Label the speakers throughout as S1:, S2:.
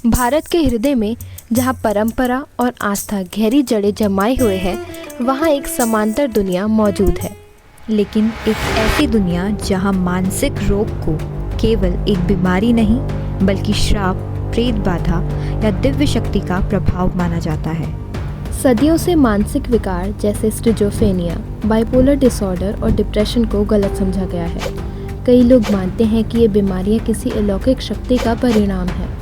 S1: भारत के हृदय में जहाँ परंपरा और आस्था गहरी जड़ें जमाए हुए हैं, वहाँ एक समांतर दुनिया मौजूद है।
S2: लेकिन एक ऐसी दुनिया जहाँ मानसिक रोग को केवल एक बीमारी नहीं बल्कि श्राप, प्रेत बाधा या दिव्य शक्ति का प्रभाव माना जाता है।
S1: सदियों से मानसिक विकार जैसे स्किज़ोफ्रेनिया, बाइपोलर डिसऑर्डर और डिप्रेशन को गलत समझा गया है। कई लोग मानते हैं कि ये बीमारियां किसी अलौकिक शक्ति का परिणाम है,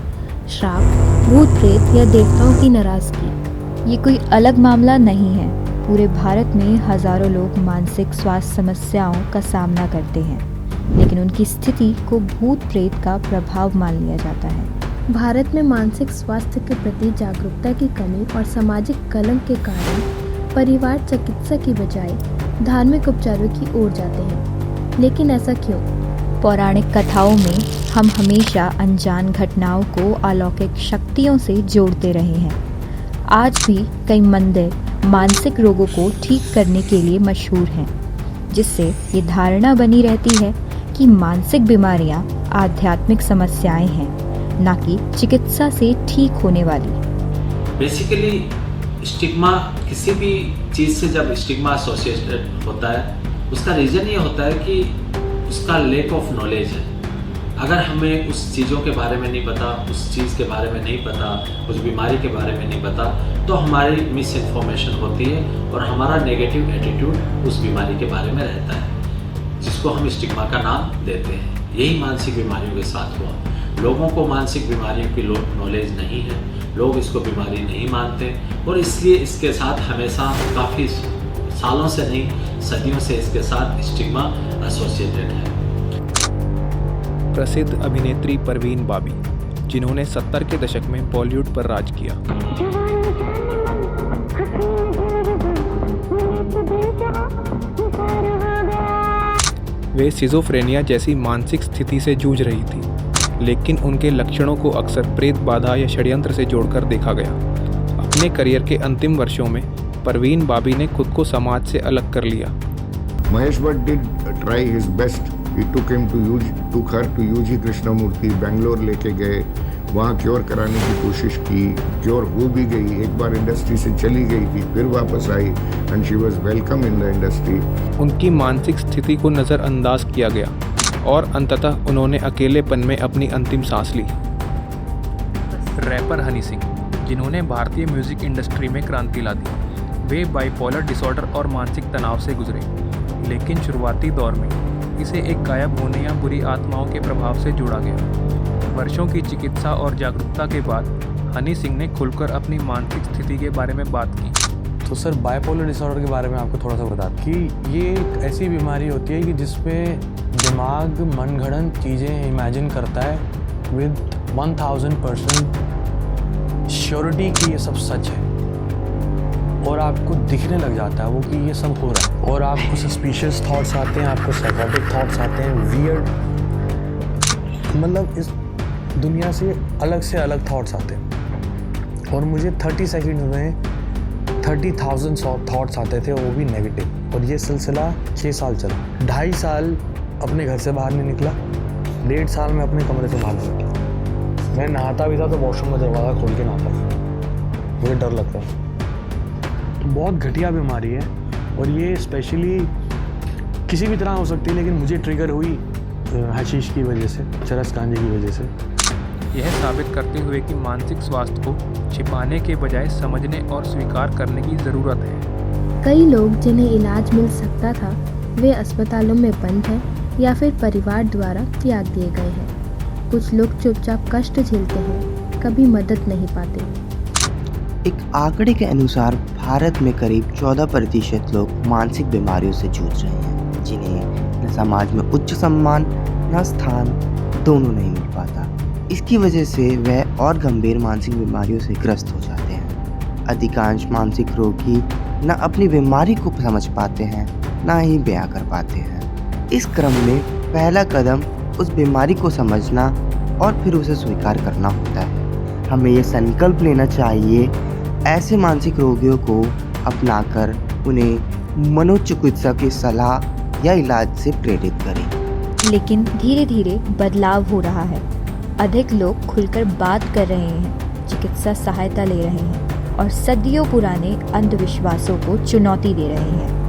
S1: श्राप, भूत प्रेत या देवताओं की नाराजगी।
S2: ये कोई अलग मामला नहीं है। पूरे भारत में हजारों लोग मानसिक स्वास्थ्य समस्याओं का सामना करते हैं, लेकिन उनकी स्थिति को भूत प्रेत का प्रभाव मान लिया जाता है।
S1: भारत में मानसिक स्वास्थ्य के प्रति जागरूकता की कमी और सामाजिक कलंक के कारण परिवार चिकित्सा की बजाय धार्मिक उपचारों की ओर जाते हैं। लेकिन ऐसा क्यों?
S2: पौराणिक कथाओं में हम हमेशा अनजान घटनाओं को अलौकिक शक्तियों से जोड़ते रहे हैं। आज भी कई मंदिर मानसिक रोगों को ठीक करने के लिए मशहूर हैं, जिससे ये धारणा बनी रहती है कि मानसिक बीमारियां आध्यात्मिक समस्याएं हैं, ना कि चिकित्सा से ठीक होने वाली।
S3: बेसिकली स्टिग्मा, किसी भी चीज़ से जब स्टिग्मा एसोसिएटेड होता है, उसका रीज़न ये होता है कि उसका लैक ऑफ नॉलेज है। अगर हमें उस चीज़ों के बारे में नहीं पता, उस चीज़ के बारे में नहीं पता, उस बीमारी के बारे में नहीं पता, तो हमारी मिस इन्फॉर्मेशन होती है और हमारा नेगेटिव एटीट्यूड उस बीमारी के बारे में रहता है, जिसको हम स्टिग्मा का नाम देते हैं। यही मानसिक बीमारियों के साथ हुआ। लोगों को मानसिक बीमारियों की नॉलेज नहीं है, लोग इसको बीमारी नहीं मानते और इसलिए इसके साथ हमेशा काफ़ी सालों से नहीं, सदियों से इसके साथ स्टिग्मा एसोसिएटेड है।
S4: प्रसिद्ध अभिनेत्री परवीन बाबी, जिन्होंने 70 के दशक में बॉलीवुड पर राज किया। वे सिजोफ्रेनिया जैसी मानसिक स्थिति से जूझ रही थी, लेकिन उनके लक्षणों को अक्सर प्रेत बाधा या षड्यंत्र से जोड़कर देखा गया। अपने करियर के अंतिम वर्षों में परवीन बाबी ने खुद को समाज से अलग कर लिया।
S5: Mahesh Bhatt did try his best. He took her to UG Krishnamurthy, Bangalore लेके गए, वहाँ क्योर कराने की कोशिश की, क्योर हो भी गई। एक बार इंडस्ट्री से चली गई थी, फिर वापस आई and she was welcome in the industry.
S4: उनकी मानसिक स्थिति को नज़रअंदाज किया गया और अंततः उन्होंने अकेलेपन में अपनी अंतिम सांस ली। रैपर हनी सिंह, जिन्होंने भारतीय म्यूजिक इंडस्ट्री में क्रांति ला दी, वे बाइपोलर डिसऑर्डर और मानसिक तनाव से गुजरे, लेकिन शुरुआती दौर में इसे एक गायब होने या बुरी आत्माओं के प्रभाव से जोड़ा गया। वर्षों की चिकित्सा और जागरूकता के बाद हनी सिंह ने खुलकर अपनी मानसिक स्थिति के बारे में बात की।
S6: तो सर, बाइपोलर डिसऑर्डर के बारे में आपको थोड़ा सा बता दें कि ये एक ऐसी बीमारी होती है कि जिसमें दिमाग मनगढ़ंत चीज़ें इमेजिन करता है विद 1000% श्योरिटी कि ये सब सच है, और आपको दिखने लग जाता है वो कि ये सब हो रहा है, और आपको सस्पिशियस थॉट्स आते हैं, आपको साइकोटिक थॉट्स आते हैं, वियर्ड, मतलब इस दुनिया से अलग थॉट्स आते हैं। और मुझे 30 सेकंड में 30,000 थॉट्स आते थे, वो भी नेगेटिव। और ये सिलसिला 6 साल चला। 2.5 साल अपने घर से बाहर नहीं निकला, 1.5 साल में अपने कमरे से बाहर नहीं निकला। मैं नहाता भी था तो वॉशरूम का दरवाज़ा खोल के नहाता था, मुझे डर लगता था। तो बहुत घटिया बीमारी है, और ये स्पेशली किसी भी तरह हो सकती है, लेकिन मुझे ट्रिगर हुई हशीश की वजह से, चरस गांजे की वजह से।
S4: यह साबित करते हुए कि मानसिक स्वास्थ्य को छिपाने के बजाय समझने और स्वीकार करने की ज़रूरत है।
S1: कई लोग जिन्हें इलाज मिल सकता था, वे अस्पतालों में बंद हैं या फिर परिवार द्वारा त्याग दिए गए हैं। कुछ लोग चुपचाप कष्ट झेलते हैं, कभी मदद नहीं पाते।
S7: एक आंकड़े के अनुसार भारत में करीब 14% लोग मानसिक बीमारियों से जूझ रहे हैं, जिन्हें न समाज में उच्च सम्मान न स्थान दोनों नहीं मिल पाता। इसकी वजह से वह और गंभीर मानसिक बीमारियों से ग्रस्त हो जाते हैं। अधिकांश मानसिक रोगी न अपनी बीमारी को समझ पाते हैं, न ही बयां कर पाते हैं। इस क्रम में पहला कदम उस बीमारी को समझना और फिर उसे स्वीकार करना होता है। हमें यह संकल्प लेना चाहिए, ऐसे मानसिक रोगियों को अपनाकर उन्हें मनोचिकित्सक की सलाह या इलाज से प्रेरित करें।
S2: लेकिन धीरे धीरे बदलाव हो रहा है। अधिक लोग खुलकर बात कर रहे हैं, चिकित्सा सहायता ले रहे हैं और सदियों पुराने अंधविश्वासों को चुनौती दे रहे हैं।